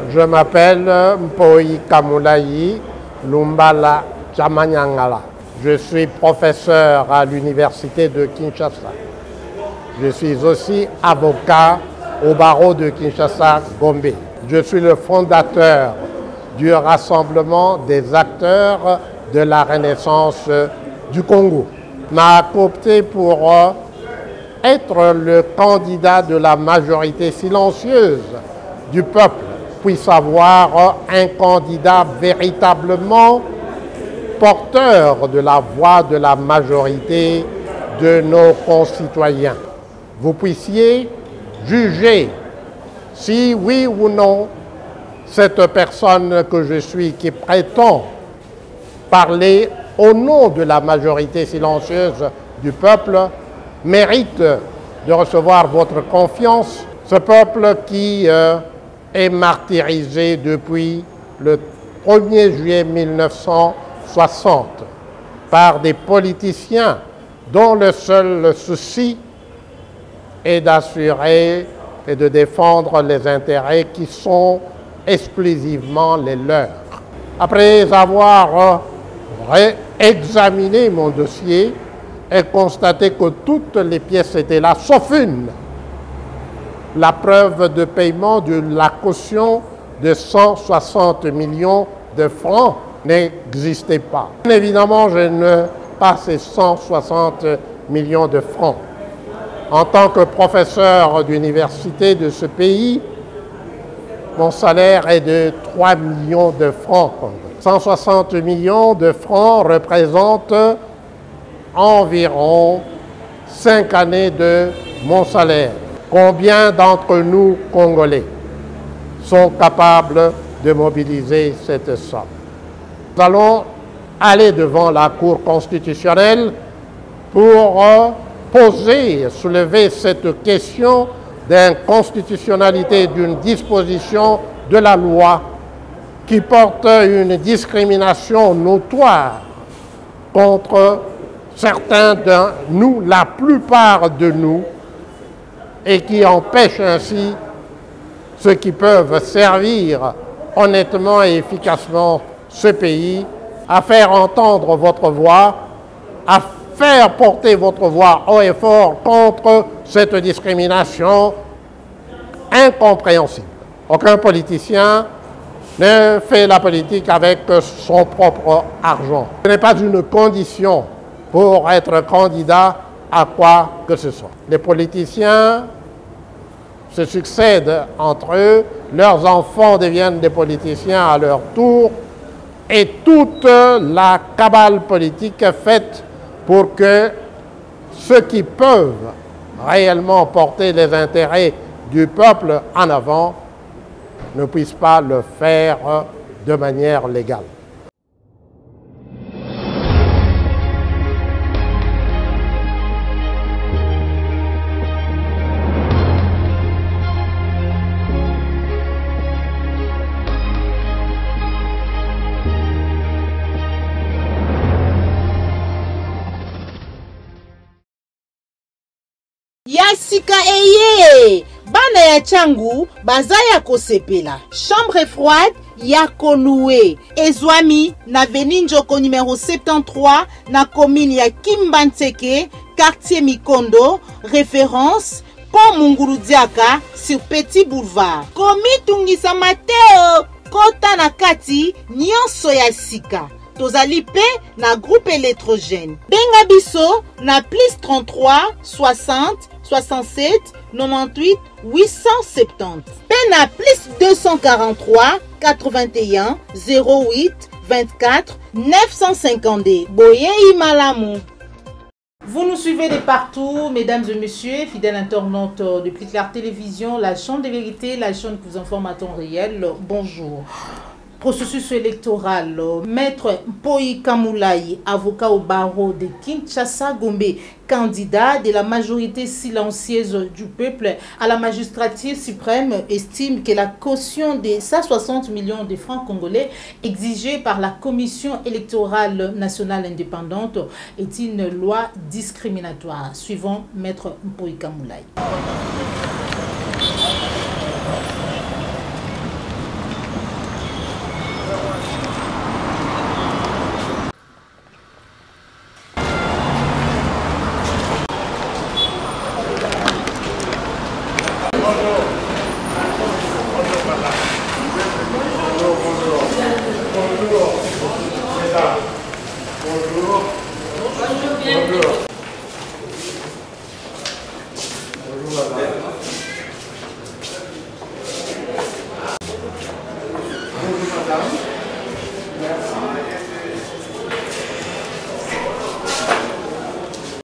Je m'appelle Mpoi Kamulayi Lumbala Chamanyangala. Je suis professeur à l'université de Kinshasa. Je suis aussi avocat au barreau de Kinshasa-Gombe. Je suis le fondateur du Rassemblement des acteurs de la Renaissance du Congo. M'a opté pour être le candidat de la majorité silencieuse du peuple, puisse avoir un candidat véritablement porteur de la voix de la majorité de nos concitoyens. Vous puissiez juger si oui ou non cette personne que je suis qui prétend parler au nom de la majorité silencieuse du peuple mérite de recevoir votre confiance. Ce peuple qui est martyrisé depuis le 1er juillet 1960 par des politiciens dont le seul souci est d'assurer et de défendre les intérêts qui sont exclusivement les leurs. Après avoir réexaminé mon dossier et constaté que toutes les pièces étaient là, sauf une, la preuve de paiement de la caution de 160 millions de francs n'existait pas. Évidemment, je ne pas ces 160 millions de francs. En tant que professeur d'université de ce pays, mon salaire est de 3 millions de francs. 160 millions de francs représentent environ 5 années de mon salaire. Combien d'entre nous, Congolais, sont capables de mobiliser cette somme? Nous allons aller devant la Cour constitutionnelle pour soulever cette question d'inconstitutionnalité d'une disposition de la loi qui porte une discrimination notoire contre certains de nous, la plupart de nous, et qui empêche ainsi ceux qui peuvent servir honnêtement et efficacement ce pays à faire entendre votre voix, à faire porter votre voix haut et fort contre cette discrimination incompréhensible. Aucun politicien ne fait la politique avec son propre argent. Ce n'est pas une condition pour être candidat à quoi que ce soit. Les politiciens se succèdent entre eux, leurs enfants deviennent des politiciens à leur tour, et toute la cabale politique est faite pour que ceux qui peuvent réellement porter les intérêts du peuple en avant ne puissent pas le faire de manière légale. Yasika eye bana ya changu baza ya kosepela chambre froide ya Koloué ezwami na avenue Njoko numéro 73 na commune ya Kimbantseke quartier Mikondo référence Pont Mungurudiaka sur Petit Boulevard komi tungisa Mateo kota na kati nyonso ya sika tozali pe na groupe électrogène benga biso na plus 33 60 67 98 870 pe na plus 243 81 08 24 952 boyei malamu. Vous nous suivez de partout, mesdames et messieurs, fidèles internautes de Plus Clair Télévision, la chaîne de vérité, la chaîne qui vous informe à temps réel. Bonjour. Processus électoral, Maître Mpoi Kamulayi, avocat au barreau de Kinshasa-Gombe, candidat de la majorité silencieuse du peuple à la magistrature suprême, estime que la caution de 160 millions de francs congolais exigée par la Commission électorale nationale indépendante est une loi discriminatoire. Suivant Maître Mpoi Kamulayi.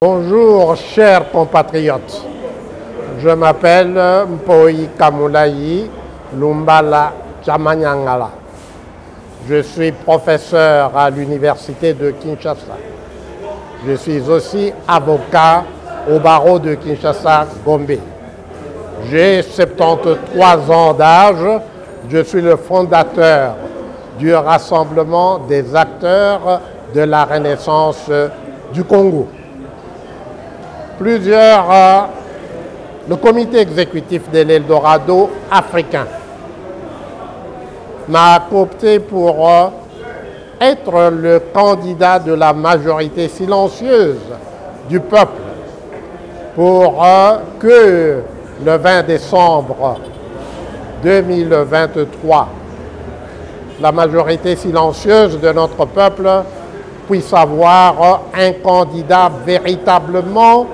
Bonjour, chers compatriotes. Je m'appelle Mpoi Kamulayi Lumbala Chamanyangala. Je suis professeur à l'université de Kinshasa. Je suis aussi avocat au barreau de Kinshasa-Gombe. J'ai 73 ans d'âge. Je suis le fondateur du Rassemblement des acteurs de la Renaissance du Congo. Le comité exécutif de l'Eldorado africain m'a coopté pour être le candidat de la majorité silencieuse du peuple pour que le 20 décembre 2023, la majorité silencieuse de notre peuple puisse avoir un candidat véritablement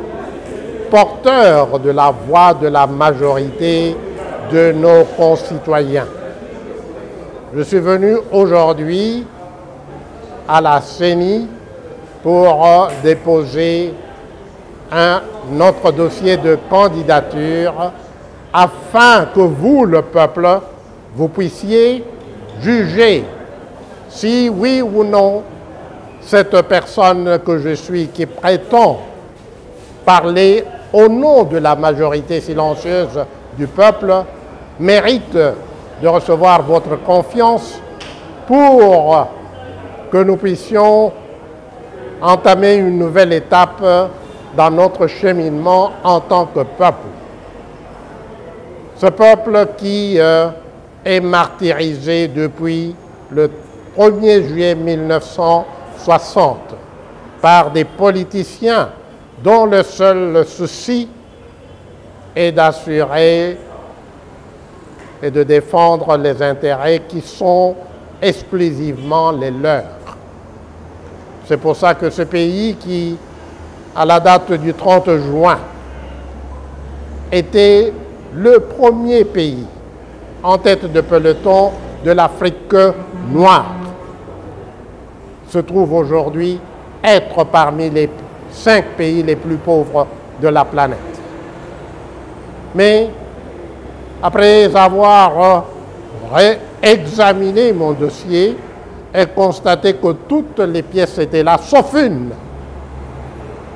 porteur de la voix de la majorité de nos concitoyens. Je suis venu aujourd'hui à la CENI pour déposer notre dossier de candidature afin que vous, le peuple, vous puissiez juger si oui ou non cette personne que je suis qui prétend parler au nom de la majorité silencieuse du peuple mérite de recevoir votre confiance pour que nous puissions entamer une nouvelle étape dans notre cheminement en tant que peuple. Ce peuple qui est martyrisé depuis le 1er juillet 1960 par des politiciens dont le seul souci est d'assurer et de défendre les intérêts qui sont exclusivement les leurs. C'est pour ça que ce pays qui, à la date du 30 juin, était le premier pays en tête de peloton de l'Afrique noire, se trouve aujourd'hui être parmi les 5 pays les plus pauvres de la planète. Mais après avoir réexaminé mon dossier et constaté que toutes les pièces étaient là, sauf une,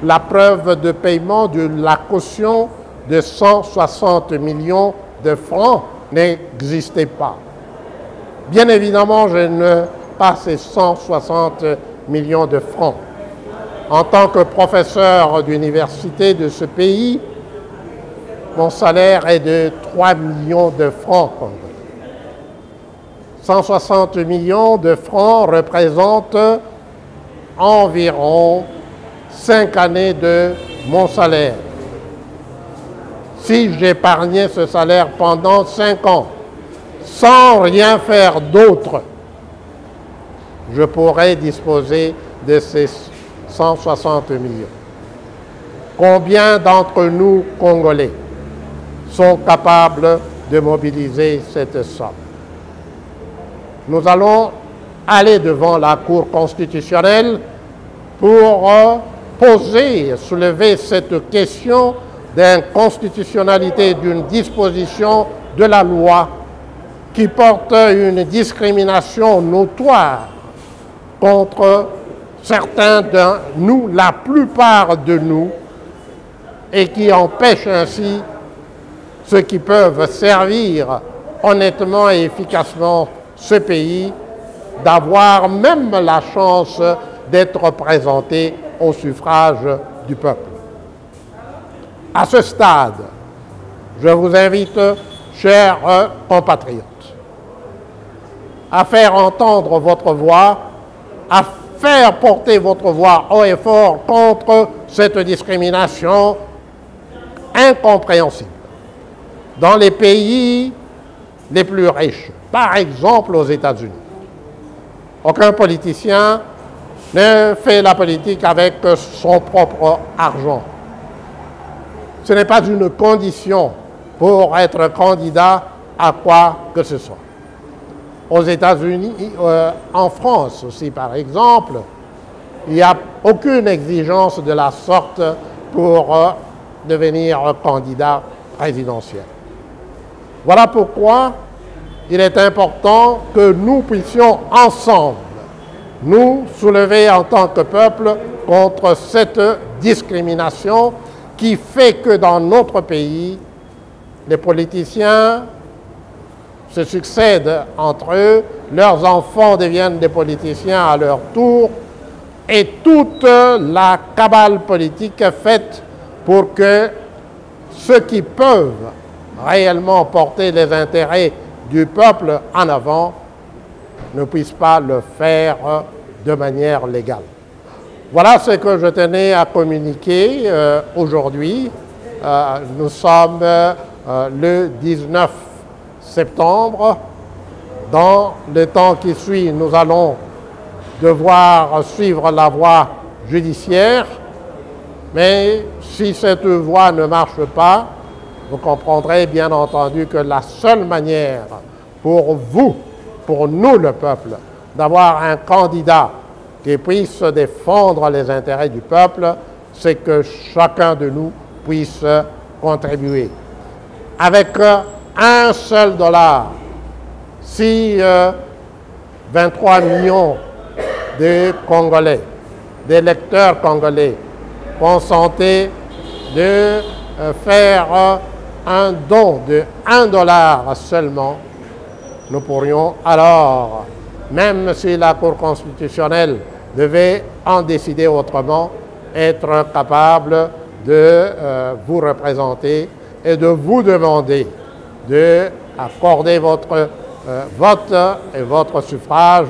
la preuve de paiement de la caution de 160 millions de francs n'existait pas. Bien évidemment, je ne pas ces 160 millions de francs. En tant que professeur d'université de ce pays, mon salaire est de 3 millions de francs. 160 millions de francs représentent environ 5 années de mon salaire. Si j'épargnais ce salaire pendant 5 ans, sans rien faire d'autre, je pourrais disposer de ces 160 millions. Combien d'entre nous, Congolais, sont capables de mobiliser cette somme? Nous allons aller devant la Cour constitutionnelle pour soulever cette question d'inconstitutionnalité d'une disposition de la loi qui porte une discrimination notoire contre certains de nous, la plupart de nous, et qui empêche ainsi ceux qui peuvent servir honnêtement et efficacement ce pays d'avoir même la chance d'être représentés au suffrage du peuple. À ce stade, je vous invite, chers compatriotes, à faire entendre votre voix, à faire porter votre voix haut et fort contre cette discrimination incompréhensible. Dans les pays les plus riches, par exemple aux États-Unis, aucun politicien ne fait la politique avec son propre argent. Ce n'est pas une condition pour être candidat à quoi que ce soit. aux États-Unis, en France aussi par exemple, il n'y a aucune exigence de la sorte pour devenir candidat présidentiel. Voilà pourquoi il est important que nous puissions ensemble nous soulever en tant que peuple contre cette discrimination qui fait que dans notre pays, les politiciens se succèdent entre eux, leurs enfants deviennent des politiciens à leur tour, et toute la cabale politique est faite pour que ceux qui peuvent réellement porter les intérêts du peuple en avant ne puissent pas le faire de manière légale. Voilà ce que je tenais à communiquer aujourd'hui. Nous sommes le 19 septembre. Dans le temps qui suit, nous allons devoir suivre la voie judiciaire. Mais si cette voie ne marche pas, vous comprendrez bien entendu que la seule manière pour vous, pour nous le peuple, d'avoir un candidat qui puisse défendre les intérêts du peuple, c'est que chacun de nous puisse contribuer. Avec un seul dollar, si 23 millions de Congolais, d'électeurs congolais, consentaient de faire un don de 1 dollar seulement, nous pourrions alors, même si la Cour constitutionnelle devait en décider autrement, être capable de vous représenter et de vous demander d'accorder votre vote et votre suffrage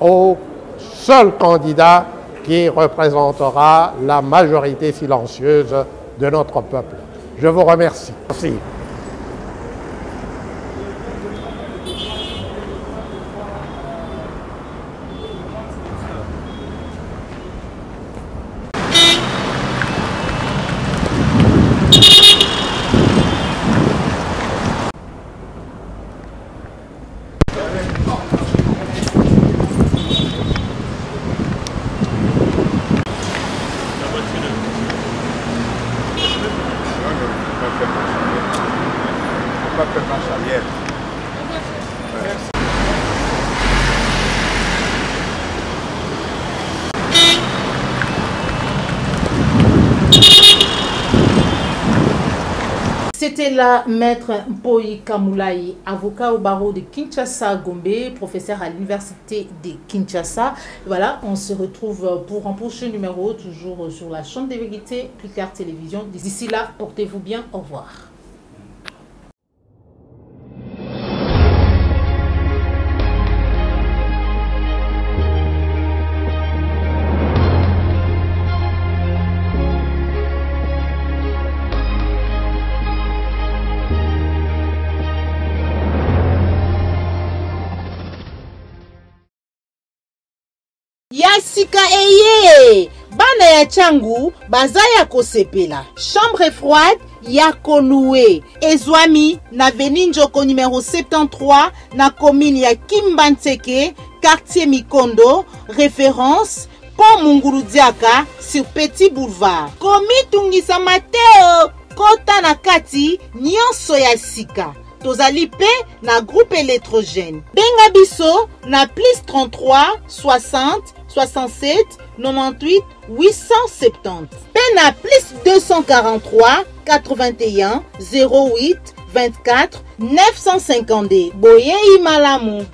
au seul candidat qui représentera la majorité silencieuse de notre peuple. Je vous remercie. Merci. C'était là Maître Mpoi Kamulayi, avocat au barreau de Kinshasa Gombe, professeur à l'université de Kinshasa. Voilà, on se retrouve pour un prochain numéro, toujours sur la chaîne de vérité, Plus Clair Télévision. D'ici là, portez-vous bien, au revoir. Yasika eye bana ya changu baza ya kosepela. Chambre froide ya Koloué ezwami na Veninjoko numéro 73 na commune ya Kimbantseke, quartier Mikondo, référence Pont Munguludiaka sur Petit Boulevard. Komi tungisa Mateo kota na kati nyonso ya sika. Tozali pe na groupe électrogène. Benga biso na plus 33 60 67 98 870. Pe na plus 243 81 08 24 952. Boye imalamu.